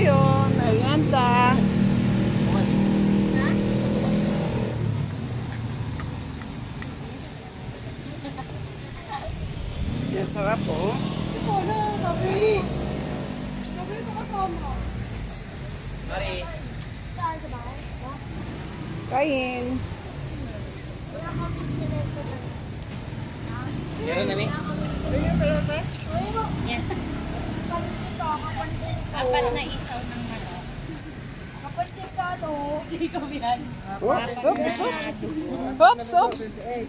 tayo. Merienda. Yan, sarap po. Kain. Meron na, Mi? Yan. Apat na isaw ng manok. Oops, oops, oops. Oops, oops.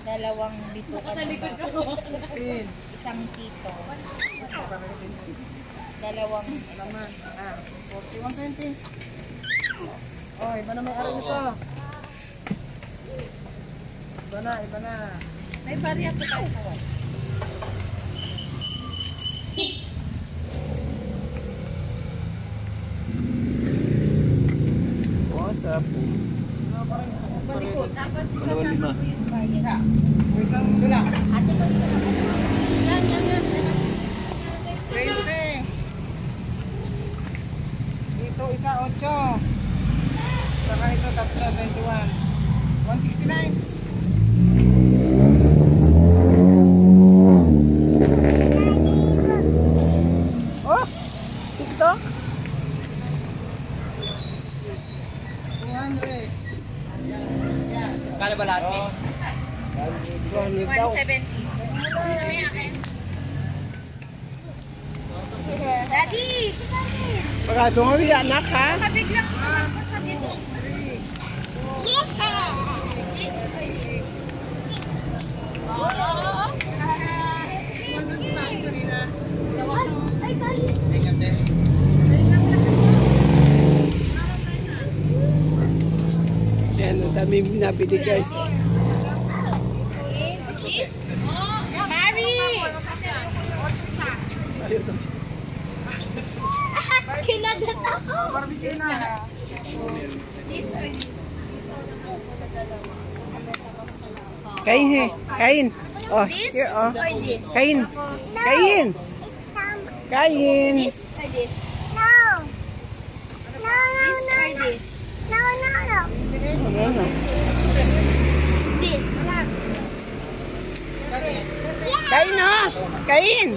Dalawang bituka ng baka. Isang tito. Dalawang 41.20. Oh, iba na may araw nito. Iba na, iba na. may barya po tayo sa wall. Oh, sarap po. Dalawang lima. Isa. Isang dula. Ate ko dito na. Yan. 20. Ito, isa 8. Saka ito, tatlo, 21. 169. Oh, TikTok. 200. Kano ba lahat, Mi? 200 daw. 170. Daddy, sikanin. Pagka tumuli, anak ha. Kabiglang naman ko sa dito. Ay, dali. Yan, ang dami nabili guys. Mary! Kinagat ako. Kain he. Kain. Oh, This here, oh. or this? Kain. Kain. Kain. This or this? No. No, no, this no, or this? No, no, no. Ano? This. Kain oh. Kain.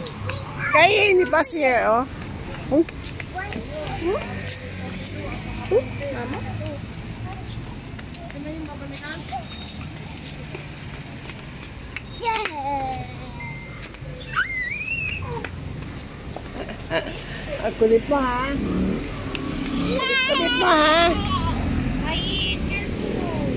Kain. Ipas here, oh. Oh. Mama? Ang kulit mo ha. Kulit mo ha. Ay, careful.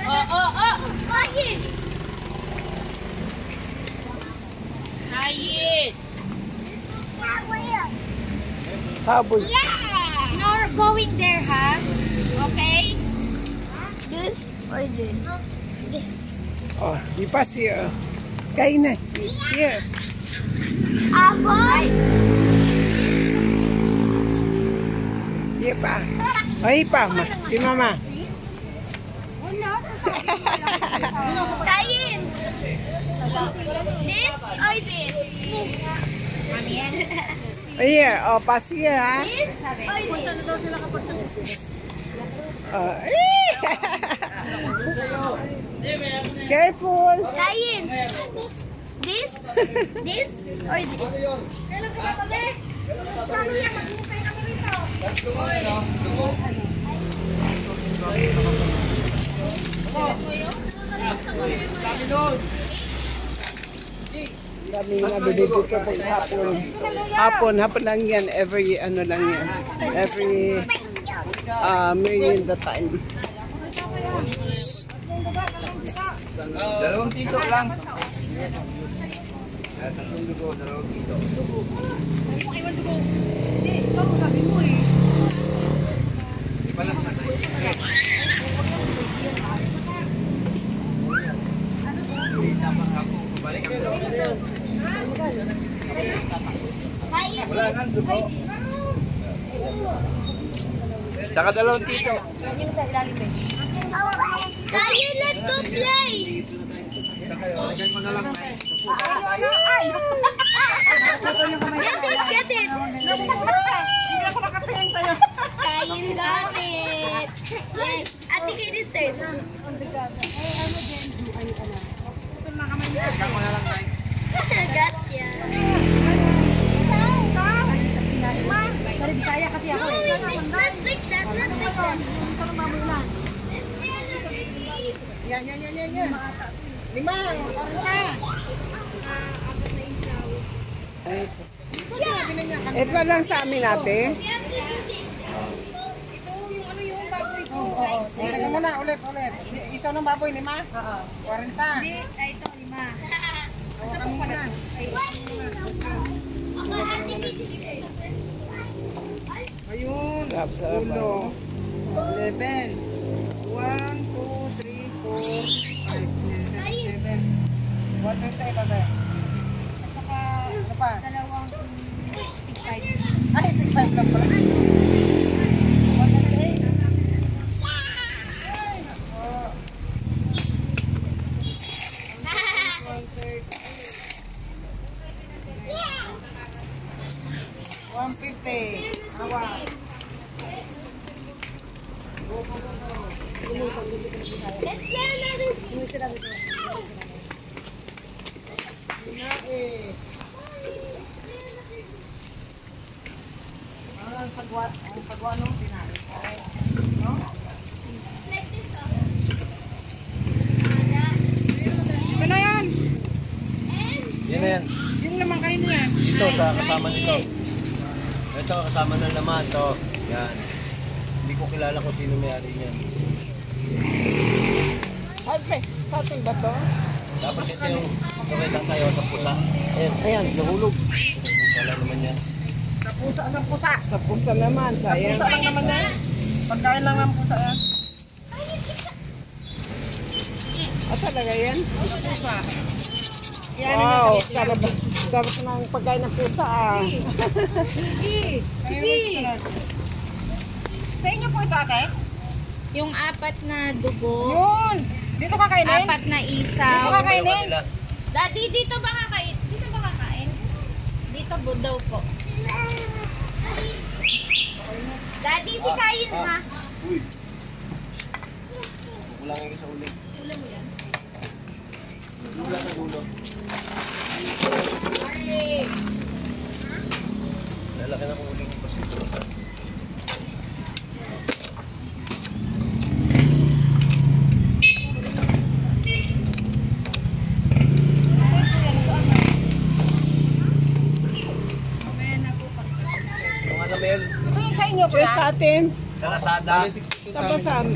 Oh. Kain. Kain. Habol. No going there, huh? Okay? This or this? This. Oh, ipas here. Kain na. Here. Apple? Here pa. Ay pa. Si mama. Kain! This or this? Here. Oh, pas here ha. This or this? Careful. Kain! This? This or this? Dami nabili dito pag hapon. Hapon lang yan. Every ano lang yan. Every merienda time. Dalawang tito lang. Tatlong dugo, dalawang tito. Ipalas na tayo. Dapat ako balik ako. Wala nang dugo. Saka dalawang tito. Tayo, let's go play! Lagyan mo na lang, Nay. Get it! Hindi ako nakatingin sa'yo. Kain got it! Yes! Ate Katie stay. Lagyan mo na lang, Nay. Got ya. Sorry, Bisaya kasi ako eh. Not like that, not like that. Yan. 5, 40. Ito lang sa amin ate. You have to do this. Teka muna, ulit. Isaw ng baboy, 5? 40. Ito, 5. Hawakan mo muna. Ako, Ate Katie stay. Ayun. Sarap. 11. 1, 2, 3, 4, 5, 6, 7. 150 ito tayo. At saka, ano pa? Dalawang Ay, 65 lang pala. 150. Awa. Let's get another. Ang sagwa nung tinari. No? Like this, oh. Ito na yan. Yan na yan. Yung naman kayo niyan. Ito, sa kasama nito. Ito, kasama ng laman. Ito. Yan. Hindi ko kilala kung sino may-ari niyan. Okay, sa atin ba to? Tapos ito yung pakita tayo sa pusa. Ayan, nahulog. Wala naman yan. Sa pusa. Sa pusa naman, sayang. Pusa lang naman yan. Pagkain lang ng pusa yan. Talaga yan? Pusa. Yan Wow, sarap ng pagkain ng pusa ah. Sa inyo po ito, ate? Yung 4 na dugo, Yun. Dito kakainin? 4 na Dito isaw. kakainin? Daddy, dito ba kakain? Dito ba kakain? Dito po daw po. Daddy, si kain ha. Uy. Kulangin ko sa ulit. Ulam mo yan. Kulang sa ulo. Lalaki na kung uling ko sa ito. Yung ano, Mel? Ito yung sa inyo, Ito kuya? sa atin. Sa Lazada. Tapos sa ano.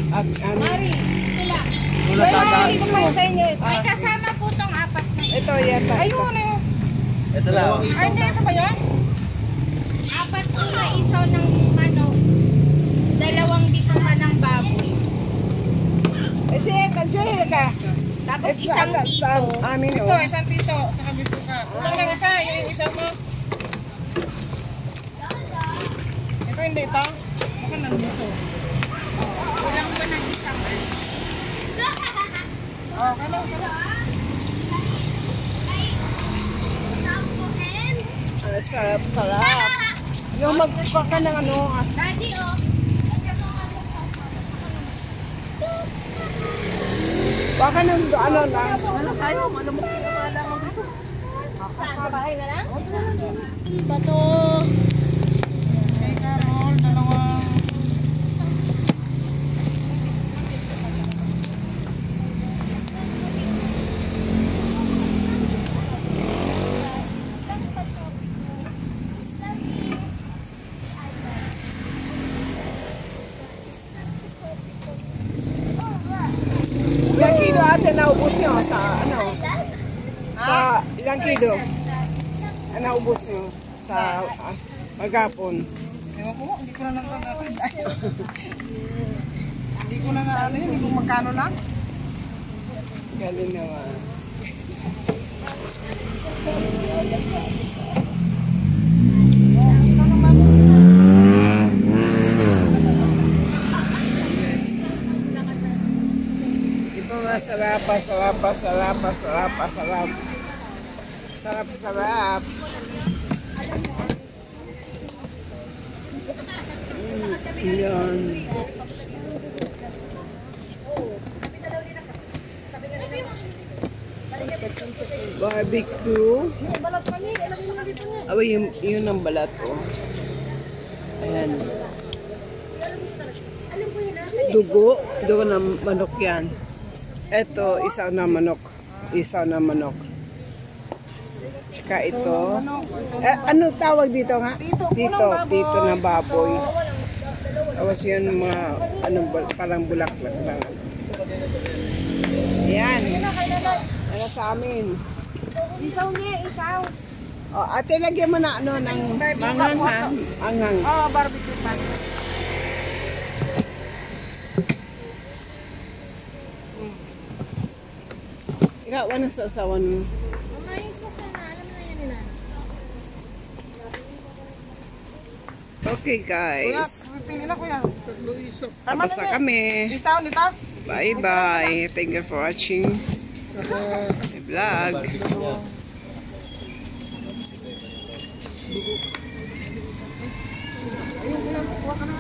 Yung Lazada. Ito po yung sa inyo. May kasama po tong 4 na Ito yata. Ayun, ayun. Ito lang. Ay, hindi, ito ba yun? 4 po na isaw ng manok. 2 bituka ng baboy. Ito yata, Joy ka. Tapos Ito isang sa dito. amin Ito, oh. isang tito. Sa kabito ka. Kulang lang isa. Yung isa mo. Ito hindi ito. Baka nandito. Kulang pa ng isang. Oh, kala. Sarap. Yung magkuha ka ng ano. Daddy, oh. Baka ng ano lang. Sa bahay na lang? Bato. Okay, Carol. Dalawang. Ilang kilo ate naubos nyo sa ano? Sa ilang kilo? Naubos nyo sa magapon? Ewan ko, hindi ko na nagtatapin. Hindi ko na ano yun, hindi ko magkano lang. Galing naman. Sarap, sarap, sarap, sarap, sarap. Sarap, sarap. Yan. Barbecue. Yun ang balat ko. Ayan. Dugo. Dugo ng manok yan. Ito, isaw na manok. Isaw na manok. Tsaka ito. Ano tawag dito nga? Pito na baboy. Tapos yun mga, parang bulaklak lang. Ayan. Ano sa amin? Isaw niya, isaw. O, ate, lagyan mo na ng mangang ha? Angang. Oh, barbecue pan. Ikaw, ano sa asawan mo? Umayos ka na, alam na yan nila. Okay, guys. Pili na kuya. Tapos na kami. Isaw nito. Bye-bye. Thank you for watching my vlog. Ayun, kuya, kuha ka na.